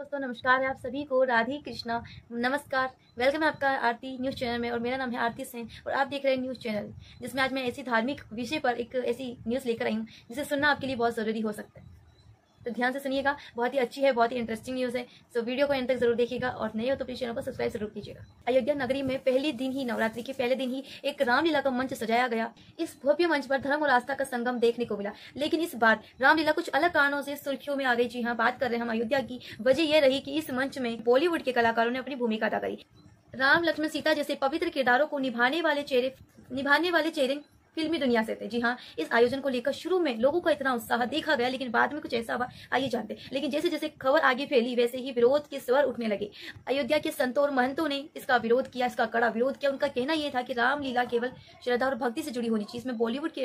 दोस्तों नमस्कार है आप सभी को। राधे कृष्णा, नमस्कार। वेलकम है आपका आरती न्यूज़ चैनल में और मेरा नाम है आरती सेन और आप देख रहे हैं न्यूज़ चैनल, जिसमें आज मैं ऐसी धार्मिक विषय पर एक ऐसी न्यूज़ लेकर आई हूँ जिसे सुनना आपके लिए बहुत ज़रूरी हो सकता है। तो ध्यान से सुनिएगा, बहुत ही अच्छी है, बहुत ही इंटरेस्टिंग न्यूज़ है। तो वीडियो को एंड तक जरूर देखिएगा और नए हो तो प्लीज चैनल को सब्सक्राइब जरूर कीजिएगा। अयोध्या नगरी में पहले दिन ही, नवरात्रि के पहले दिन ही एक रामलीला का मंच सजाया गया। इस भव्य मंच पर धर्म और आस्था का संगम देखने को मिला, लेकिन इस बार रामलीला कुछ अलग कारणों से सुर्खियों में आ गई। जी हाँ, बात कर रहे हैं हम अयोध्या की। वजह यह रही कि इस मंच में बॉलीवुड के कलाकारों ने अपनी भूमिका अदा करी। राम, लक्ष्मण, सीता जैसे पवित्र किरदारों को निभाने वाले चेहरे फिल्मी दुनिया से थे। जी हाँ, इस आयोजन को लेकर शुरू में लोगों का इतना उत्साह देखा गया, लेकिन बाद में कुछ ऐसा हुआ, आइए जानते। लेकिन जैसे जैसे खबर आगे फैली वैसे ही विरोध के स्वर उठने लगे। अयोध्या के संतों और महंतों ने इसका विरोध किया, इसका कड़ा विरोध किया। उनका कहना यह था कि रामलीला केवल श्रद्धा और भक्ति से जुड़ी होनी चाहिए, इसमें बॉलीवुड की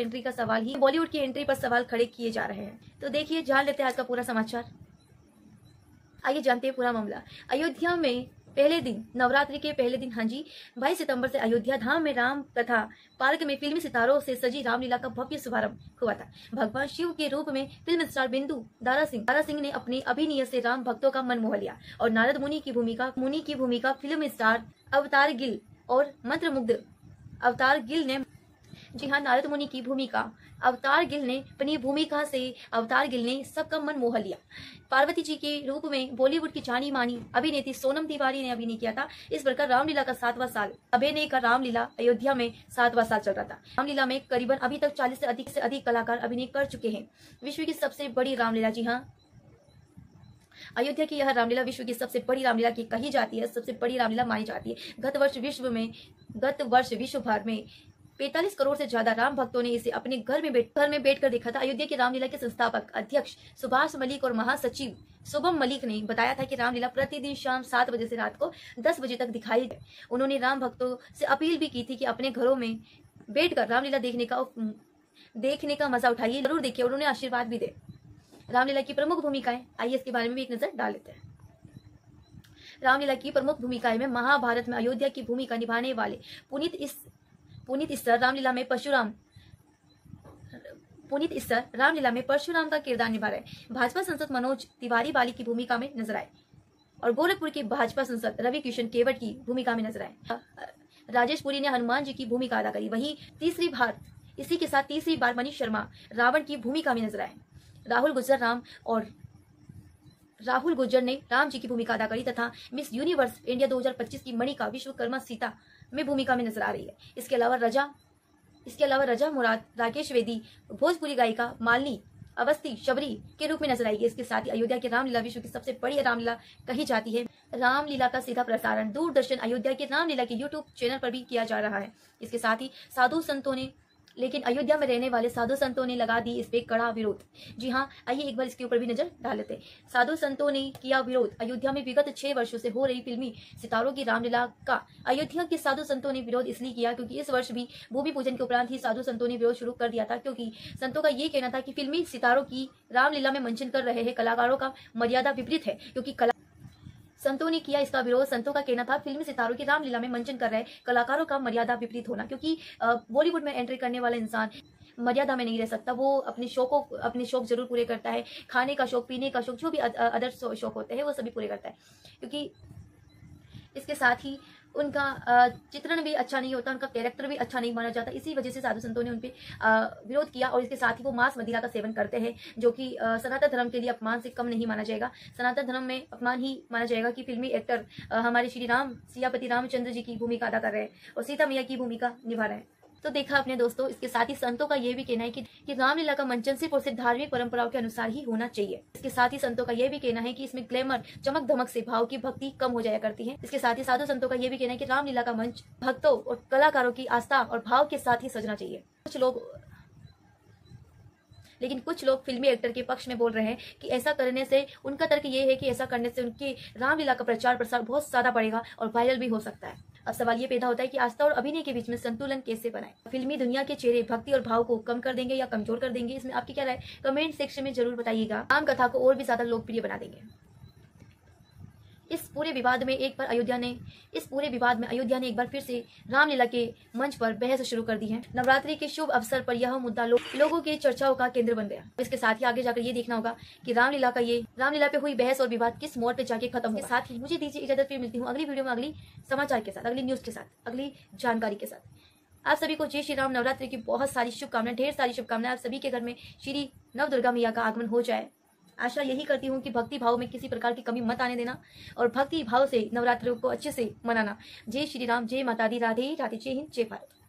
एंट्री पर सवाल खड़े किए जा रहे हैं। तो देखिए, जान लेते हैं आज का पूरा समाचार। आइए जानते हैं पूरा मामला। अयोध्या में पहले दिन, नवरात्रि के पहले दिन, हाँ जी, 22 सितंबर से अयोध्या धाम में राम कथा पार्क में फिल्मी सितारों से सजी रामलीला का भव्य शुभारंभ हुआ था। भगवान शिव के रूप में फिल्म स्टार बिंदु दारा सिंह ने अपने अभिनय से राम भक्तों का मन मोह लिया और नारद मुनि की भूमिका फिल्म स्टार अवतार गिल और मंत्रमुग्ध अवतार गिल ने, जी हाँ, नारद मुनि की भूमिका अवतार गिल ने सबका मन मोह लिया। पार्वती जी के रूप में बॉलीवुड की जानी मानी अभिनेत्री सोनम तिवारी ने अभिनय किया था। इस प्रकार रामलीला का 7वां साल, अभिनय का रामलीला अयोध्या में 7वां साल चल रहा था। रामलीला में करीबन अभी तक 40 से अधिक कलाकार अभिनय कर चुके हैं। विश्व की सबसे बड़ी रामलीला, जी हाँ, अयोध्या की यह रामलीला विश्व की सबसे बड़ी रामलीला की कही जाती है, सबसे बड़ी रामलीला मानी जाती है। गत वर्ष विश्व भर में 45 करोड़ से ज्यादा राम भक्तों ने इसे अपने घर में बैठकर देखा था। अयोध्या की रामलीला के संस्थापक अध्यक्ष सुभाष मलिक और महासचिव शुभम मलिक ने बताया था कि रामलीला प्रतिदिन शाम 7 बजे से रात को 10 बजे तक दिखाई दे। उन्होंने राम भक्तों से अपील भी की थी कि अपने घरों में बैठकर रामलीला देखने का मजा उठाइए, जरूर देखिए। उन्होंने आशीर्वाद भी दे। रामलीला की प्रमुख भूमिकाएं, आइए इसके बारे में भी एक नजर डाल लेते हैं। रामलीला की प्रमुख भूमिकाएं में महाभारत में अयोध्या की भूमिका निभाने वाले पुनीत इस्सर रामलीला में परशुराम का किरदार निभा रहे। भाजपा सांसद मनोज तिवारी बाली की भूमिका में नजर आए और गोरखपुर के भाजपा सांसद रवि किशन केवट की भूमिका में नजर आए। राजेश पुरी ने हनुमान जी की भूमिका अदा करी। वहीं इसी के साथ तीसरी बार मनीष शर्मा रावण की भूमिका में नजर आए। राहुल गुर्जर ने राम जी की भूमिका अदा करी तथा मिस यूनिवर्स इंडिया 2025 की मणिका विश्वकर्मा सीता में भूमिका में नजर आ रही है। इसके अलावा रजा मुराद, राकेश वेदी, भोजपुरी गायिका मालिनी अवस्थी शबरी के रूप में नजर आएगी। इसके साथ ही अयोध्या की रामलीला विश्व की सबसे बड़ी रामलीला कही जाती है। रामलीला का सीधा प्रसारण दूरदर्शन अयोध्या की रामलीला के यूट्यूब चैनल पर भी किया जा रहा है। इसके साथ ही लेकिन अयोध्या में रहने वाले साधु संतों ने लगा दी इस पे कड़ा विरोध। जी हाँ, आइए एक बार इसके ऊपर भी नजर डाल लेते हैं। साधु संतों ने किया विरोध। अयोध्या में विगत 6 वर्षों से हो रही फिल्मी सितारों की रामलीला का अयोध्या के साधु संतों ने विरोध इसलिए किया क्योंकि इस वर्ष भी भूमि पूजन के उपरांत ही साधु संतों ने विरोध शुरू कर दिया था, क्योंकि संतों का ये कहना था कि फिल्मी सितारों की रामलीला में मंचन कर रहे हैं कलाकारों का मर्यादा विपरीत है, क्योंकि संतों ने किया इसका विरोध। संतों का कहना था फिल्मी सितारों की रामलीला में मंचन कर रहे कलाकारों का मर्यादा विपरीत होना, क्योंकि बॉलीवुड में एंट्री करने वाला इंसान मर्यादा में नहीं रह सकता। वो अपने शौक जरूर पूरे करता है, खाने का शौक, पीने का शौक, जो भी अदर शौक होते हैं वो सभी पूरे करता है। क्योंकि इसके साथ ही उनका चित्रण भी अच्छा नहीं होता, उनका कैरेक्टर भी अच्छा नहीं माना जाता। इसी वजह से साधु संतों ने उनपे विरोध किया। और इसके साथ ही वो मांस मदिरा का सेवन करते हैं, जो कि सनातन धर्म के लिए अपमान से कम नहीं माना जाएगा। सनातन धर्म में अपमान ही माना जाएगा कि फिल्मी एक्टर हमारे श्री राम सियापति रामचंद्र जी की भूमिका अदा कर रहे हैं और सीता मैया की भूमिका निभा रहे हैं। तो देखा अपने दोस्तों, इसके साथ ही संतों का यह भी कहना है कि रामलीला का मंचन सिर्फ और सिर्फ धार्मिक परंपराओं के अनुसार ही होना चाहिए। इसके साथ ही संतों का यह भी कहना है कि इसमें ग्लैमर, चमक धमक से भाव की भक्ति कम हो जाया करती है। इसके साथ ही साधु संतों का यह भी कहना है कि रामलीला का मंच भक्तों और कलाकारों की आस्था और भाव के साथ ही सजना चाहिए। लेकिन कुछ लोग फिल्मी एक्टर के पक्ष में बोल रहे हैं कि ऐसा करने से, उनका तर्क ये है कि ऐसा करने से उनकी रामलीला का प्रचार प्रसार बहुत ज्यादा बढ़ेगा और वायरल भी हो सकता है। अब सवाल ये पैदा होता है कि आस्था और अभिनय के बीच में संतुलन कैसे बनाए। फिल्मी दुनिया के चेहरे भक्ति और भाव को कम कर देंगे या कमजोर कर देंगे, इसमें आपकी क्या राय, कमेंट सेक्शन में जरूर बताइएगा। राम कथा को और भी ज्यादा लोकप्रिय बना देंगे। इस पूरे विवाद में एक बार फिर से रामलीला के मंच पर बहस शुरू कर दी है। नवरात्रि के शुभ अवसर पर यह मुद्दा लोगों की चर्चाओं का केंद्र बन गया। इसके साथ ही आगे जाकर ये देखना होगा कि रामलीला पे हुई बहस और विवाद किस मोड़ पे जाके खत्म होगा। साथ ही मुझे दीजिए इजाजत, फिर मिलती हूँ अगली वीडियो में, अगली समाचार के साथ, अगली न्यूज के साथ, अगली जानकारी के साथ। आप सभी को जय श्री राम, नवरात्रि की बहुत सारी शुभकामनाएं, ढेर सारी शुभकामनाएं। आप सभी के घर में श्री नव दुर्गा मैया का आगमन हो जाए। आशा यही करती हूँ कि भक्ति भाव में किसी प्रकार की कमी मत आने देना और भक्ति भाव से नवरात्रों को अच्छे से मनाना। जय श्री राम, जय माता दी, राधे राधे, जय हिंद, जय भारत।